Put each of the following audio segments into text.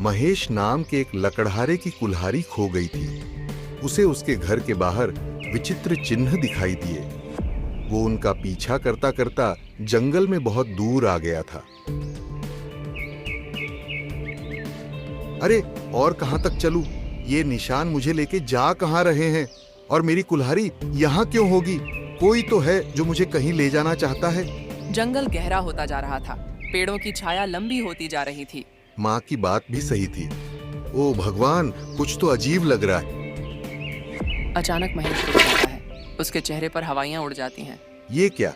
महेश नाम के एक लकड़हारे की कुल्हाड़ी खो गई थी। उसे उसके घर के बाहर विचित्र चिन्ह दिखाई दिए। वो उनका पीछा करता करता जंगल में बहुत दूर आ गया था। अरे और कहां तक चलूं? ये निशान मुझे लेके जा कहां रहे हैं? और मेरी कुल्हाड़ी यहाँ क्यों होगी? कोई तो है जो मुझे कहीं ले जाना चाहता है। जंगल गहरा होता जा रहा था। पेड़ों की छाया लंबी होती जा रही थी। माँ की बात भी सही थी। ओ भगवान, कुछ तो अजीब लग रहा है। अचानक महेश रुक जाता है। उसके चेहरे पर हवाइयां उड़ जाती हैं। ये क्या?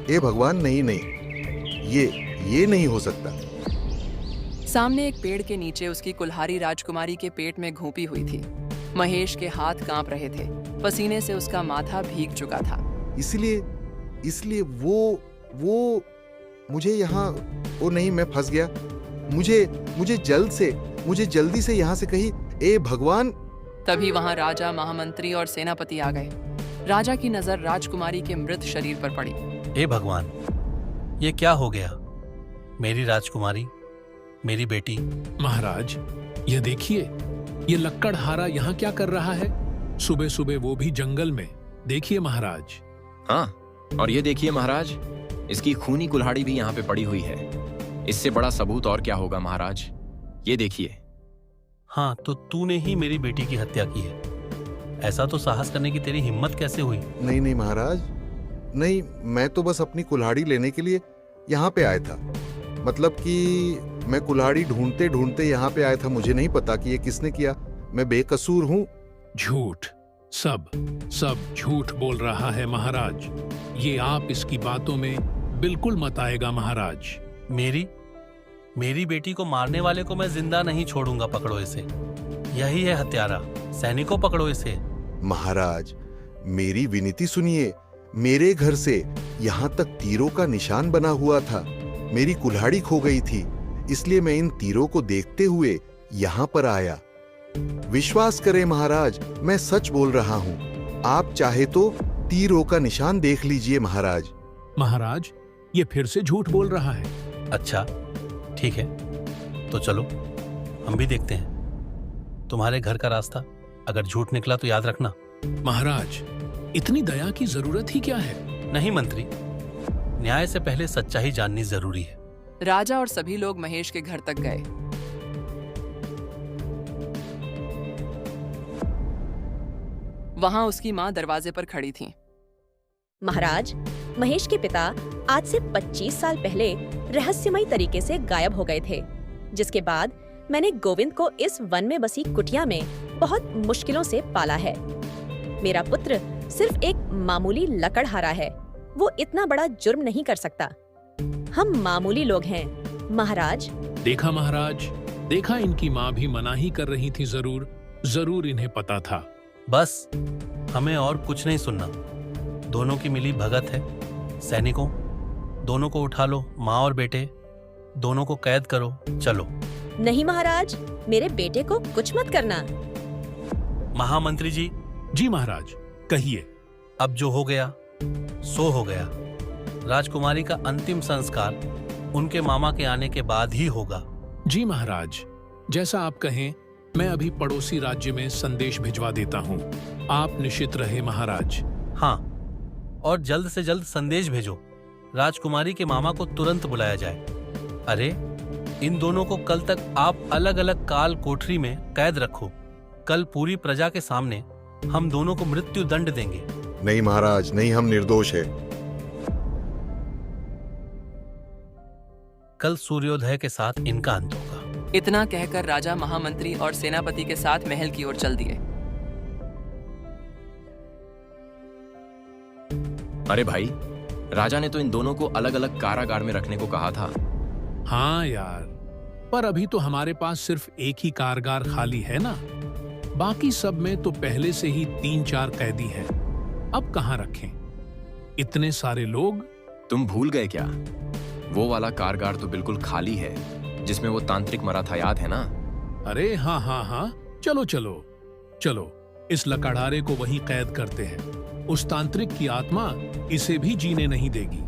ए भगवान, नहीं नहीं, ये नहीं हो सकता। सामने एक पेड़ के नीचे उसकी कुल्हाड़ी राजकुमारी के पेट में घोंपी हुई थी। महेश के हाथ कांप रहे थे। पसीने से उसका माथा भीग चुका था। इसलिए वो मुझे यहाँ, ओ नहीं, मैं फंस गया। मुझे जल्दी से यहाँ से कहीं, ए भगवान। तभी वहां राजा, महामंत्री और सेनापति आ गए। राजा की नजर राजकुमारी के मृत शरीर पर पड़ी। हे भगवान, ये क्या हो गया? मेरी राजकुमारी, मेरी बेटी। महाराज, ये देखिए, ये लक्कड़हारा यहाँ क्या कर रहा है? सुबह सुबह वो भी जंगल में। देखिए महाराज। हाँ, और ये देखिए महाराज, इसकी खूनी कुल्हाड़ी भी यहाँ पे पड़ी हुई है। इससे बड़ा सबूत और क्या होगा महाराज? ये देखिए। हाँ, तो तूने ही मेरी बेटी की हत्या की है। ऐसा तो साहस करने की तेरी हिम्मत कैसे हुई? नहीं महाराज, नहीं, मैं तो बस अपनी कुल्हाड़ी लेने के लिए यहाँ पे आया था। मतलब कि मैं कुल्हाड़ी ढूंढते ढूंढते यहाँ पे आया था। मुझे नहीं पता कि ये किसने किया। मैं बेकसूर हूँ। झूठ, सब झूठ बोल रहा है महाराज। ये आप इसकी बातों में बिल्कुल मत आएगा महाराज। मेरी बेटी को मारने वाले को मैं जिंदा नहीं छोड़ूंगा। पकड़ो इसे, यही है हत्यारा। सैनिकों, पकड़ो इसे। महाराज, मेरी विनती सुनिए। मेरे घर से यहाँ तक तीरों का निशान बना हुआ था। मेरी कुल्हाड़ी खो गई थी, इसलिए मैं इन तीरों को देखते हुए यहाँ पर आया। विश्वास करें महाराज, मैं सच बोल रहा हूँ। आप चाहे तो तीरों का निशान देख लीजिए महाराज। महाराज, ये फिर से झूठ बोल रहा है। अच्छा, ठीक है, तो चलो हम भी देखते हैं तुम्हारे घर का रास्ता। अगर झूठ निकला तो याद रखना। महाराज, इतनी दया की जरूरत ही क्या है? नहीं मंत्री, न्याय से पहले सच्चाई जाननी जरूरी है। राजा और सभी लोग महेश के घर तक गए। वहां उसकी मां दरवाजे पर खड़ी थी। महाराज, महेश के पिता आज से 25 साल पहले रहस्यमयी तरीके से गायब हो गए थे, जिसके बाद मैंने गोविंद को इस वन में बसी कुटिया में बहुत मुश्किलों से पाला है। मेरा पुत्र सिर्फ एक मामूली लकड़हारा है। वो इतना बड़ा जुर्म नहीं कर सकता। हम मामूली लोग हैं महाराज। देखा महाराज, देखा, इनकी माँ भी मनाही कर रही थी। जरूर इन्हें पता था। बस, हमें और कुछ नहीं सुनना। दोनों की मिली भगत है। सैनिकों, दोनों को उठा लो। माँ और बेटे दोनों को कैद करो। चलो। नहीं महाराज, मेरे बेटे को कुछ मत करना। महामंत्री जी। जी महाराज, कहिए। अब जो हो गया सो हो गया। राजकुमारी का अंतिम संस्कार उनके मामा के आने के बाद ही होगा। जी महाराज, जैसा आप कहें। मैं अभी पड़ोसी राज्य में संदेश भिजवा देता हूँ। आप निश्चित रहे महाराज। हाँ, और जल्द से जल्द संदेश भेजो। राजकुमारी के मामा को तुरंत बुलाया जाए। अरे, इन दोनों को कल तक आप अलग अलग काल कोठरी में कैद रखो। कल पूरी प्रजा के सामने हम दोनों को मृत्यु दंड देंगे। नहीं महाराज, नहीं, हम निर्दोष है। कल सूर्योदय के साथ इनका अंत होगा। इतना कहकर राजा, महामंत्री और सेनापति के साथ महल की ओर चल दिए। अरे भाई, राजा ने तो इन दोनों को अलग अलग कारागार में रखने को कहा था। हाँ यार, पर अभी तो हमारे पास सिर्फ एक ही कारागार खाली है ना। बाकी सब में तो पहले से ही 3-4 कैदी हैं। अब कहाँ रखें इतने सारे लोग? तुम भूल गए क्या? वो वाला कारागार तो बिल्कुल खाली है जिसमें वो तांत्रिक मरा था, याद है ना? अरे हाँ, चलो इस लकड़हारे को वहीं कैद करते हैं। उस तांत्रिक की आत्मा इसे भी जीने नहीं देगी।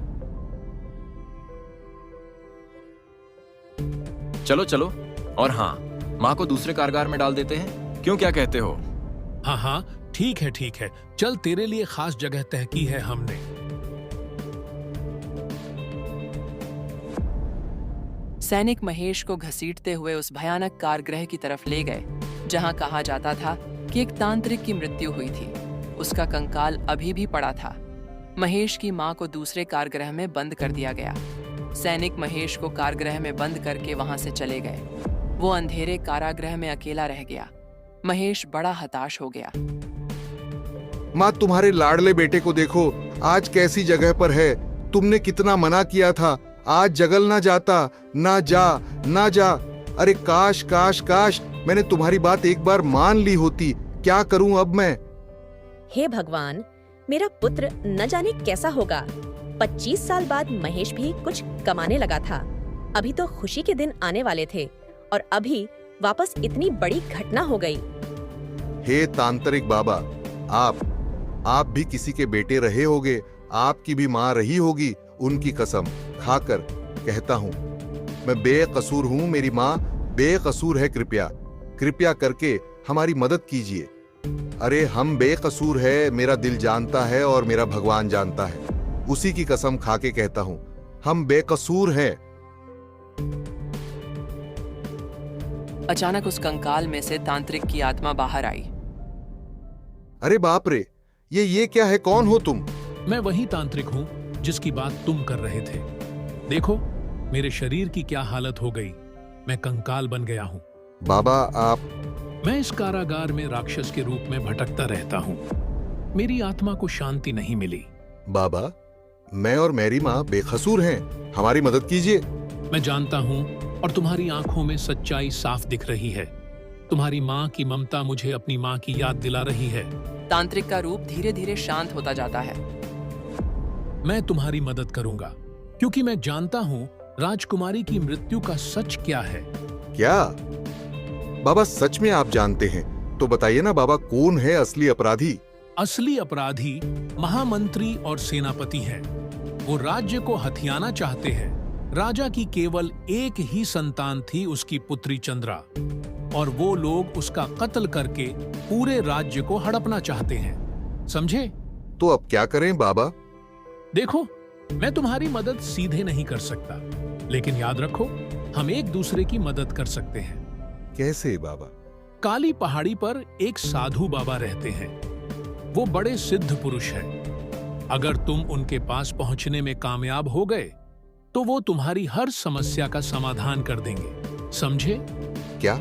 चलो और हाँ, माँ को दूसरे कारगार में डाल देते हैं, क्यों, क्या कहते हो? हाँ हाँ, ठीक है, चल, तेरे लिए खास जगह तय की है हमने। सैनिक महेश को घसीटते हुए उस भयानक कारगृह की तरफ ले गए जहां कहा जाता था कि एक तांत्रिक की मृत्यु हुई थी। उसका कंकाल अभी भी पड़ा था। महेश की मां को दूसरे कारगृह में बंद कर दिया गया। सैनिक महेश को कारगृह में बंद करके वहां से चले गए। वो अंधेरे कारागृह में अकेला रह गया। महेश बड़ा हताश हो गया। माँ, तुम्हारे लाडले बेटे को देखो, आज कैसी जगह पर है। तुमने कितना मना किया था, आज जगल ना जाता। ना जा। अरे काश काश काश मैंने तुम्हारी बात एक बार मान ली होती। क्या करूं अब मैं? हे भगवान, मेरा पुत्र न जाने कैसा होगा। 25 साल बाद महेश भी कुछ कमाने लगा था। अभी तो खुशी के दिन आने वाले थे और अभी वापस इतनी बड़ी घटना हो गई। हे तांत्रिक बाबा, आप भी किसी के बेटे रहे होगे, आपकी भी माँ रही होगी। उनकी कसम खाकर कहता हूँ, मैं बेकसूर हूँ। मेरी माँ बेकसूर है। कृपया करके हमारी मदद कीजिए। अरे हम बेकसूर है, मेरा दिल जानता है और मेरा भगवान जानता है। उसी की कसम खा के कहता हूँ, हम बेकसूर हैं। अचानक उस कंकाल में से तांत्रिक की आत्मा बाहर आई। अरे बाप रे, ये क्या है? कौन हो तुम? मैं वही तांत्रिक हूँ जिसकी बात तुम कर रहे थे। देखो मेरे शरीर की क्या हालत हो गई। मैं कंकाल बन गया हूँ। बाबा, आप? मैं इस कारागार में राक्षस के रूप में भटकता रहता हूँ। मेरी आत्मा को शांति नहीं मिली। बाबा, मैं और मेरी माँ बेकसूर हैं। हमारी मदद कीजिए। मैं जानता हूँ और तुम्हारी आंखों में सच्चाई साफ दिख रही है। तुम्हारी माँ की ममता मुझे अपनी माँ की याद दिला रही है। तांत्रिक का रूप धीरे धीरे शांत होता जाता है। मैं तुम्हारी मदद करूंगा क्योंकि मैं जानता हूँ राजकुमारी की मृत्यु का सच क्या है। क्या बाबा, सच में आप जानते हैं? तो बताइए ना बाबा, कौन है असली अपराधी? असली अपराधी महामंत्री और सेनापति हैं। वो राज्य को हथियाना चाहते हैं। राजा की केवल एक ही संतान थी, उसकी पुत्री चंद्रा, और वो लोग उसका कत्ल करके पूरे राज्य को हड़पना चाहते हैं। समझे? तो अब क्या करें बाबा? देखो, मैं तुम्हारी मदद सीधे नहीं कर सकता, लेकिन याद रखो, हम एक दूसरे की मदद कर सकते हैं। कैसे बाबा? काली पहाड़ी पर एक साधु बाबा रहते हैं। वो बड़े सिद्ध पुरुष हैं। अगर तुम उनके पास पहुंचने में कामयाब हो गए तो वो तुम्हारी हर समस्या का समाधान कर देंगे। समझे? क्या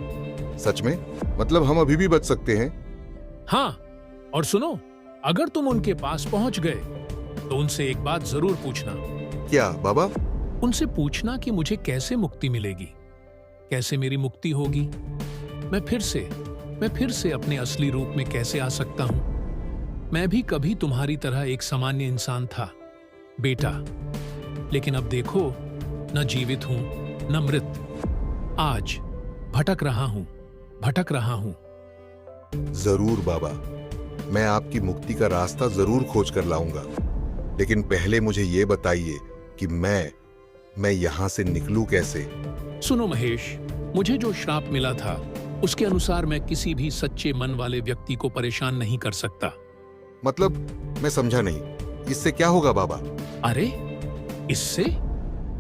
सच में? मतलब हम अभी भी बच सकते हैं? हाँ, और सुनो, अगर तुम उनके पास पहुंच गए तो उनसे एक बात जरूर पूछना। क्या बाबा? उनसे पूछना कि मुझे कैसे मुक्ति मिलेगी, कैसे मेरी मुक्ति होगी, मैं फिर से अपने असली रूप में कैसे आ सकता हूं। मैं भी कभी तुम्हारी तरह एक सामान्य इंसान था बेटा, लेकिन अब देखो, न जीवित हूं न मृत। आज भटक रहा हूं। जरूर बाबा, मैं आपकी मुक्ति का रास्ता जरूर खोज कर लाऊंगा, लेकिन पहले मुझे ये बताइए कि मैं यहां से निकलूं कैसे? सुनो महेश, मुझे जो श्राप मिला था उसके अनुसार मैं किसी भी सच्चे मन वाले व्यक्ति को परेशान नहीं कर सकता। मतलब मैं समझा नहीं, इससे क्या होगा बाबा? अरे इससे,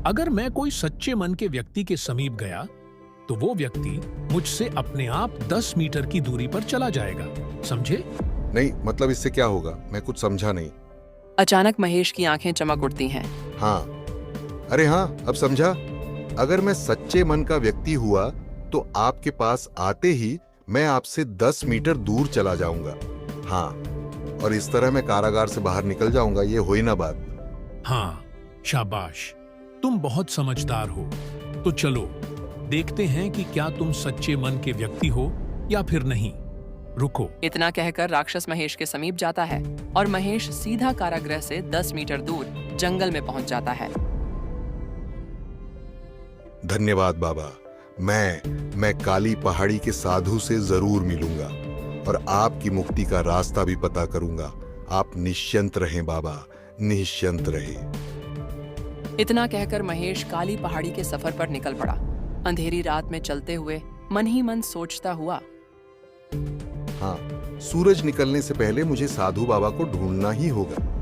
अगर मैं कोई सच्चे मन के व्यक्ति के समीप गया तो वो व्यक्ति मुझसे अपने आप 10 मीटर की दूरी पर चला जाएगा। समझे? नहीं, मतलब इससे क्या होगा? मैं कुछ समझा नहीं। अचानक महेश की आंखें चमक उठती हैं। हाँ, अरे हाँ, अब समझा। अगर मैं सच्चे मन का व्यक्ति हुआ तो आपके पास आते ही मैं आपसे 10 मीटर दूर चला जाऊंगा। हाँ, और इस तरह मैं कारागार से बाहर निकल जाऊंगा। ये हुई ना बात? हाँ, शाबाश, तुम बहुत समझदार हो। तो चलो देखते हैं कि क्या तुम सच्चे मन के व्यक्ति हो या फिर नहीं। रुको। इतना कहकर राक्षस महेश के समीप जाता है और महेश सीधा कारागृह से 10 मीटर दूर जंगल में पहुंच जाता है। धन्यवाद बाबा। मैं काली पहाड़ी के साधु से जरूर मिलूंगा और आपकी मुक्ति का रास्ता भी पता करूंगा। आप निश्चिंत रहें बाबा, निश्चिंत रहें। इतना कहकर महेश काली पहाड़ी के सफर पर निकल पड़ा। अंधेरी रात में चलते हुए मन ही मन सोचता हुआ। हाँ, सूरज निकलने से पहले मुझे साधु बाबा को ढूंढना ही होगा।